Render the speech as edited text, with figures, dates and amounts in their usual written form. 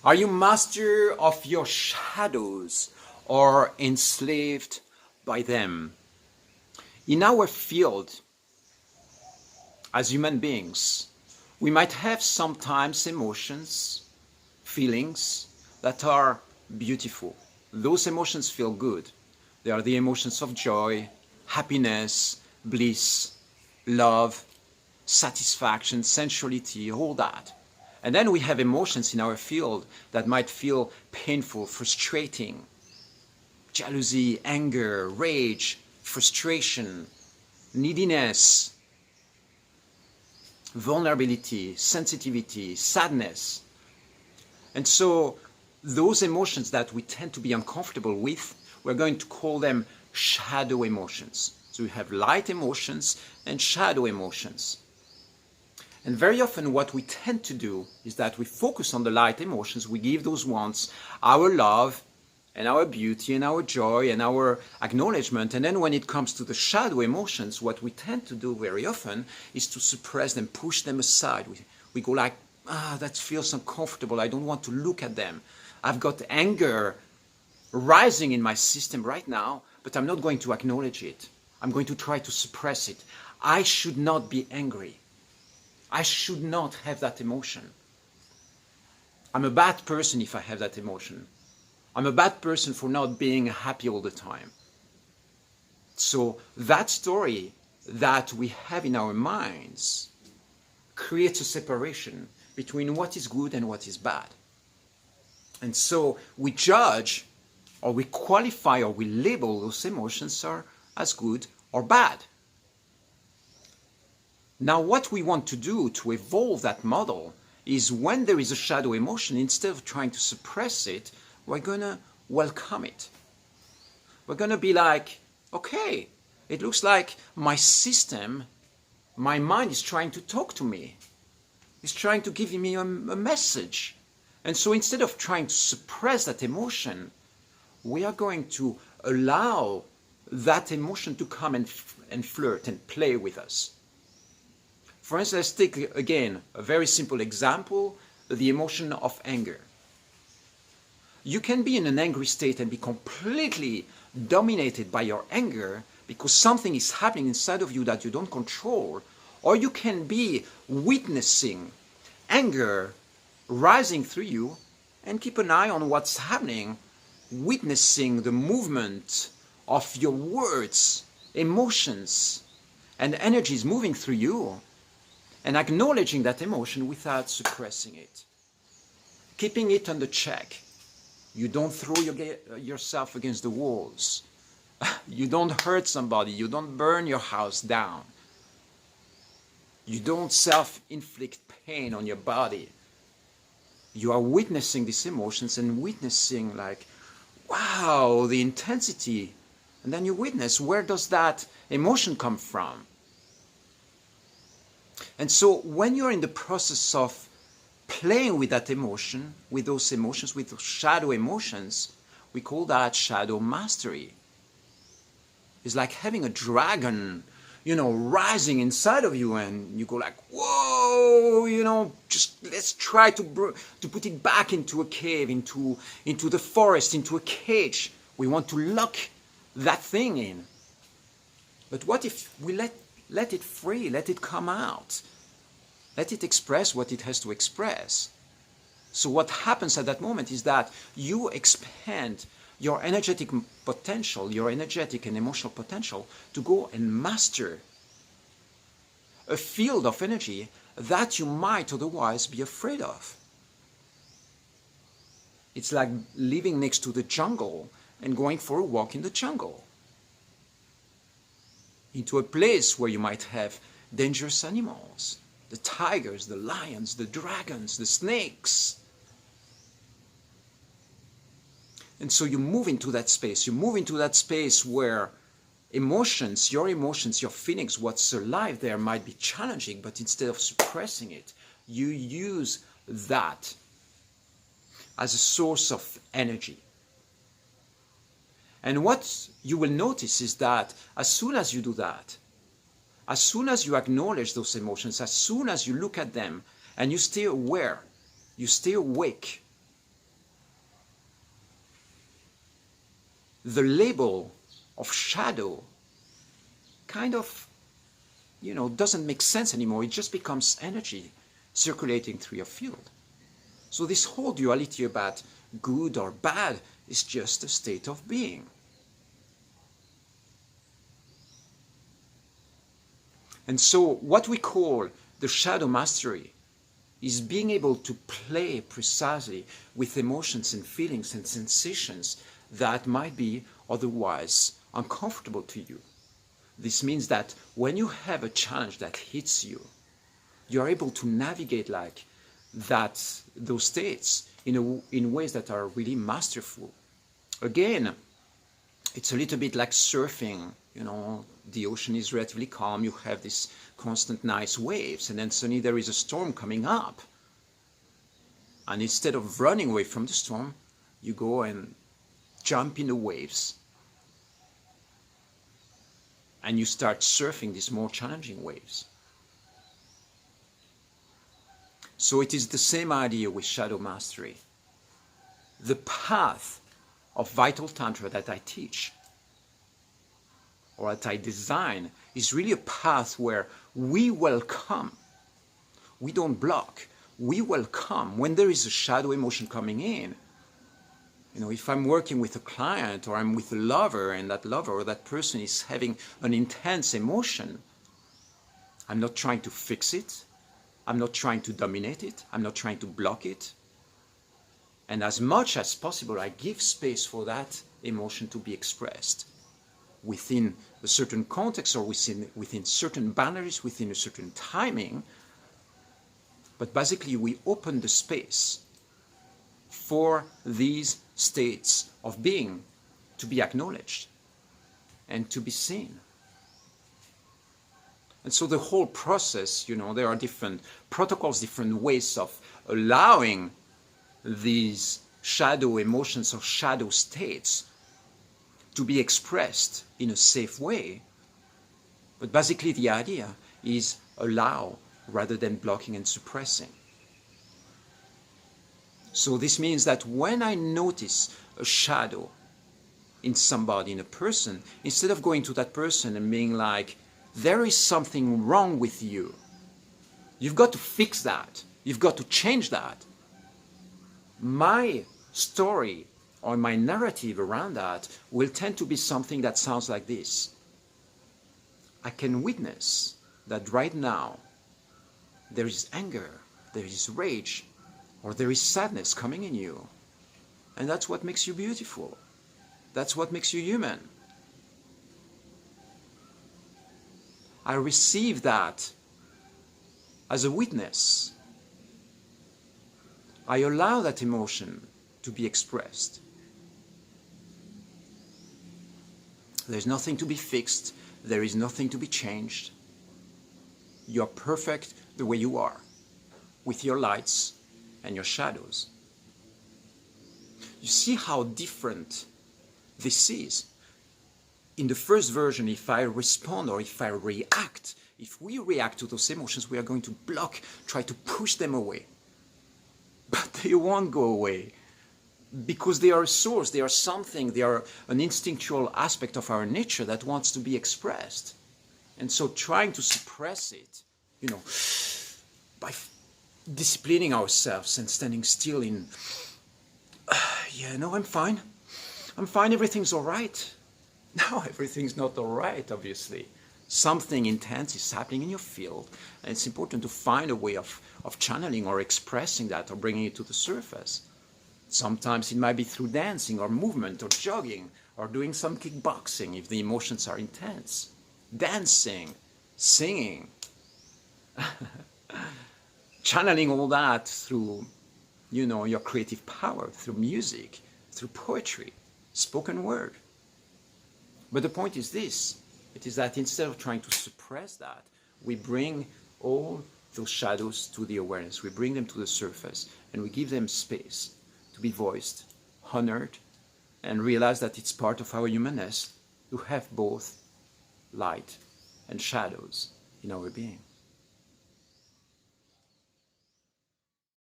Are you master of your shadows or enslaved by them? In our field, as human beings, we might have sometimes emotions, feelings that are beautiful. Those emotions feel good. They are the emotions of joy, happiness, bliss, love, satisfaction, sensuality, all that. And then we have emotions in our field that might feel painful, frustrating, jealousy, anger, rage, frustration, neediness, vulnerability, sensitivity, sadness. And so those emotions that we tend to be uncomfortable with, we're going to call them shadow emotions. So we have light emotions and shadow emotions. And very often what we tend to do is that we focus on the light emotions, we give those ones our love and our beauty and our joy and our acknowledgement. And then when it comes to the shadow emotions, what we tend to do very often is to suppress them, push them aside. We go like, that feels uncomfortable, I don't want to look at them. I've got anger rising in my system right now, but I'm not going to acknowledge it. I'm going to try to suppress it. I should not be angry. I should not have that emotion. I'm a bad person if I have that emotion. I'm a bad person for not being happy all the time. So that story that we have in our minds creates a separation between what is good and what is bad. And so we judge, or we qualify, or we label those emotions as good or bad. Now, what we want to do to evolve that model is when there is a shadow emotion, instead of trying to suppress it, we're going to welcome it. We're going to be like, okay, it looks like my system, my mind is trying to talk to me. It's trying to give me a message. And so instead of trying to suppress that emotion, we are going to allow that emotion to come and flirt and play with us. For instance, let's take again a very simple example, the emotion of anger. You can be in an angry state and be completely dominated by your anger because something is happening inside of you that you don't control, or you can be witnessing anger rising through you and keep an eye on what's happening, witnessing the movement of your words, emotions, and energies moving through you, and acknowledging that emotion without suppressing it, keeping it under check. You don't throw yourself against the walls. You don't hurt somebody. You don't burn your house down. You don't self-inflict pain on your body. You are witnessing these emotions and witnessing like, wow, the intensity. And then you witness, where does that emotion come from? And so when you're in the process of playing with that emotion, with those emotions, with those shadow emotions, we call that shadow mastery. It's like having a dragon, rising inside of you, and you go like, whoa, just let's try to put it back into a cave, into the forest, into a cage. We want to lock that thing in. But what if we let it free, let it come out, let it express what it has to express? So what happens at that moment is that you expand your energetic potential, your energetic and emotional potential, to go and master a field of energy that you might otherwise be afraid of. It's like living next to the jungle and going for a walk in the jungle, into a place where you might have dangerous animals, the tigers, the lions, the dragons, the snakes. And so you move into that space. You move into that space where emotions, your feelings, what's alive there might be challenging, but instead of suppressing it, you use that as a source of energy. And what you will notice is that as soon as you do that, as soon as you acknowledge those emotions, as soon as you look at them and you stay aware, you stay awake, the label of shadow kind of, doesn't make sense anymore. It just becomes energy circulating through your field. So this whole duality about good or bad is just a state of being. And so what we call the shadow mastery is being able to play precisely with emotions and feelings and sensations that might be otherwise uncomfortable to you. This means that when you have a challenge that hits you, you are able to navigate like that, those states in ways that are really masterful. Again, it's a little bit like surfing. The ocean is relatively calm, you have these constant nice waves, and then suddenly there is a storm coming up. And instead of running away from the storm, you go and jump in the waves. And you start surfing these more challenging waves. So it is the same idea with shadow mastery. The path of vital tantra that I teach or that I design is really a path where we welcome. We don't block. We welcome when there is a shadow emotion coming in. If I'm working with a client or I'm with a lover and that lover or that person is having an intense emotion, I'm not trying to fix it. I'm not trying to dominate it. I'm not trying to block it. And as much as possible, I give space for that emotion to be expressed within a certain context or within certain boundaries, within a certain timing. But basically, we open the space for these states of being to be acknowledged and to be seen. And so the whole process, there are different protocols, different ways of allowing these shadow emotions or shadow states to be expressed in a safe way. But basically the idea is allow rather than blocking and suppressing. So this means that when I notice a shadow in somebody, in a person, instead of going to that person and being like, there is something wrong with you, you've got to fix that, you've got to change that, my story or my narrative around that will tend to be something that sounds like this. I can witness that right now there is anger, there is rage, or there is sadness coming in you. And that's what makes you beautiful. That's what makes you human. I receive that as a witness. I allow that emotion to be expressed. There's nothing to be fixed. There is nothing to be changed. You're perfect the way you are, with your lights and your shadows. You see how different this is. In the first version, if I respond or if I react, if we react to those emotions, we are going to block, try to push them away. But they won't go away because they are a source, they are something, they are an instinctual aspect of our nature that wants to be expressed. And so trying to suppress it, by disciplining ourselves and standing still in, I'm fine, everything's all right. No, everything's not all right, obviously. Something intense is happening in your field, and it's important to find a way of channeling or expressing that or bringing it to the surface. Sometimes it might be through dancing or movement or jogging or doing some kickboxing if the emotions are intense. Dancing, singing, channeling all that through, your creative power, through music, through poetry, spoken word. But the point is this, it is that instead of trying to suppress that, we bring all those shadows to the awareness, we bring them to the surface, and we give them space to be voiced, honored, and realize that it's part of our humanness to have both light and shadows in our being.